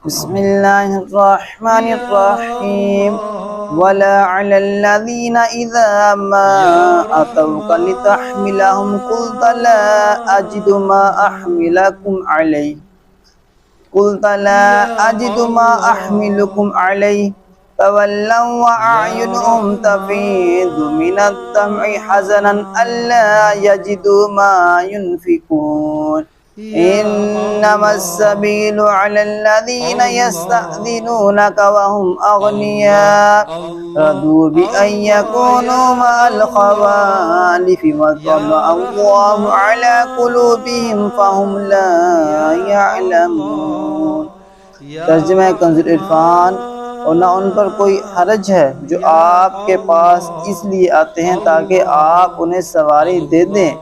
بسم اللہ الرحمن الرحیم ولا علی الذین اذا ما اتوک لتحملهم قلت لا اجد ما احملکم علیہ تولوا واعینهم تفیض من الدمع حزنا الا یجدوا ما ينفقون انما السبیل علی الذین یستأذنونک وهم اغنیاء رضوا بأن یکونوا مع الخوالف وطبع اللہ علی قلوبهم فهم لا یعلمون۔ ترجمہ کنز العرفان۔ اور نہ ان پر کوئی حرج ہے جو آپ کے پاس اس لیے آتے ہیں تاکہ آپ انہیں سواری دے دیں،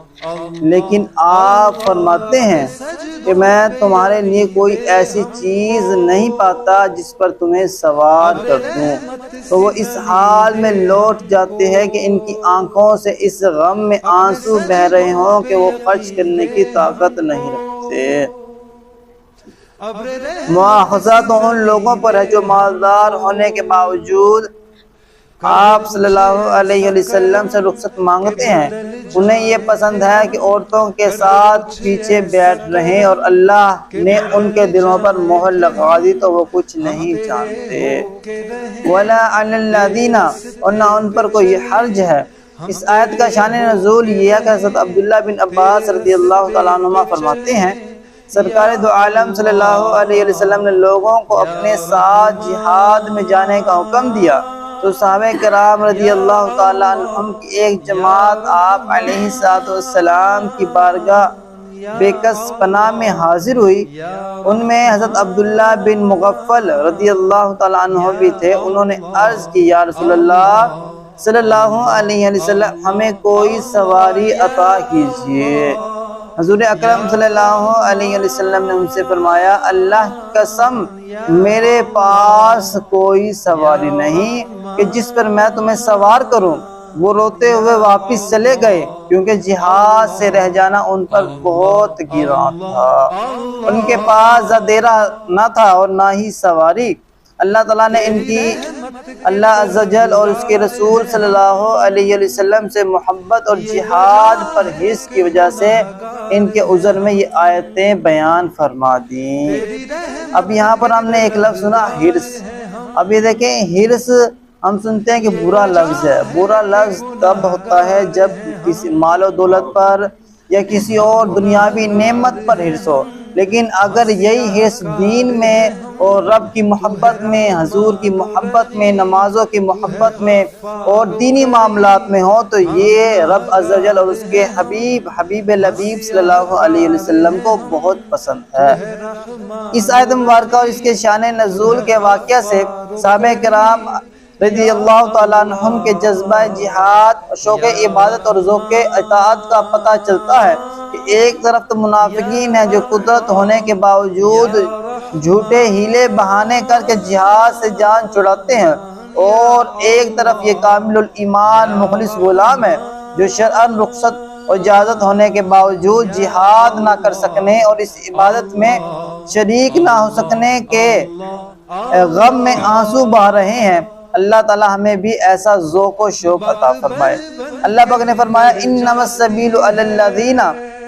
لیکن آپ فرماتے ہیں کہ میں تمہارے لیے کوئی ایسی چیز نہیں پاتا جس پر تمہیں سوار کر دوں، تو وہ اس حال میں لوٹ جاتے ہیں کہ ان کی آنکھوں سے اس غم میں آنسو بہہ رہے ہوں کہ وہ خرچ کرنے کی طاقت نہیں رکھتے۔ مواخذہ تو ان لوگوں پر ہے جو مالدار ہونے کے باوجود آپ صلی اللہ علیہ وسلم سے رخصت مانگتے ہیں۔ انہیں یہ پسند ہے کہ عورتوں کے ساتھ پیچھے بیٹھ رہیں، اور اللہ نے ان کے دلوں پر مہر لگا دی تو وہ کچھ نہیں جانتے۔ وَلَا عَلَى الَّذِينَ، اور نہ ان پر کوئی حرج ہے۔ اس آیت کا شان نزول یہ ہے کہ حضرت عبداللہ بن عباس رضی اللہ تعالیٰ عنہما فرماتے ہیں سرکار دو عالم صلی اللہ علیہ وسلم نے لوگوں کو اپنے ساتھ جہاد میں جانے کا حکم دیا تو صحابہ کرام رضی اللہ تعالیٰ عنہم کی ایک جماعت آپ علیہ السلام کی بارگاہ بے کس پناہ میں حاضر ہوئی۔ ان میں حضرت عبداللہ بن مغفل رضی اللہ تعالیٰ عنہ بھی تھے۔ انہوں نے عرض کی یا رسول اللہ صلی اللہ علیہ وسلم ہمیں کوئی سواری عطا کیجیے۔ حضور اکرم صلی اللہ علیہ وسلم نے ان سے فرمایا اللہ کی قسم میرے پاس کوئی سواری نہیں کہ جس پر میں تمہیں سوار کروں۔ وہ روتے ہوئے واپس چلے گئے کیونکہ جہاد سے رہ جانا ان پر بہت گراں تھا۔ ان کے پاس زادیرہ نہ تھا اور نہ ہی سواری۔ اللہ تعالیٰ نے ان کی اللہ عز و جل اور اس کے رسول صلی اللہ علیہ وسلم سے محبت اور جہاد پر حرص کی وجہ سے ان کے عذر میں یہ آیتیں بیان فرما دیں۔ اب یہاں پر ہم نے ایک لفظ سنا حرص۔ اب یہ دیکھیں حرص ہم سنتے ہیں کہ برا لفظ ہے۔ برا لفظ تب ہوتا ہے جب کسی مال و دولت پر یا کسی اور دنیاوی نعمت پر حرص ہو، لیکن اگر یہی حرص دین میں اور رب کی محبت میں، حضور کی محبت میں، نمازوں کی محبت میں اور دینی معاملات میں ہو تو یہ رب عز و جل اور اس کے حبیب لبیب صلی اللہ علیہ وسلم کو بہت پسند ہے۔ اس آیت مبارکہ اور اس کے شان نزول کے واقعہ سے صحابہ کرام رضی اللہ تعالیٰ عنہم کے جذبہ جہاد، شوق عبادت اور ذوق اطاعت کا پتہ چلتا ہے کہ ایک طرف تو منافقین ہیں جو قدرت ہونے کے باوجود جھوٹے ہیلے بہانے کر کے جہاد سے جان چھڑاتے ہیں، اور ایک طرف یہ کامل الایمان مخلص غلام ہے جو شرعاً رخصت اور اجازت ہونے کے باوجود جہاد نہ کر سکنے اور اس عبادت میں شریک نہ ہو سکنے کے غم میں آنسو بہا رہے ہیں۔ اللہ تعالی ہمیں بھی ایسا ذوق و شوق عطا فرمائے۔ اللہ پاک نے فرمایا انما السبیل علی الذین،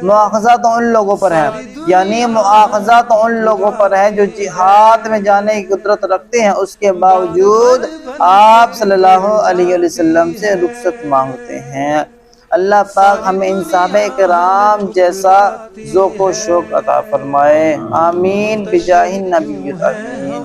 مواخذہ تو ان لوگوں پر ہے، یعنی مواخذہ تو ان لوگوں پر ہے جو جہاد میں جانے کی قدرت رکھتے ہیں، اس کے باوجود آپ صلی اللہ علیہ وسلم سے رخصت مانگتے ہیں۔ اللہ پاک ہمیں ان صحابہ کرام جیسا ذوق و شوق عطا فرمائے، آمین بجاہ النبی الامین۔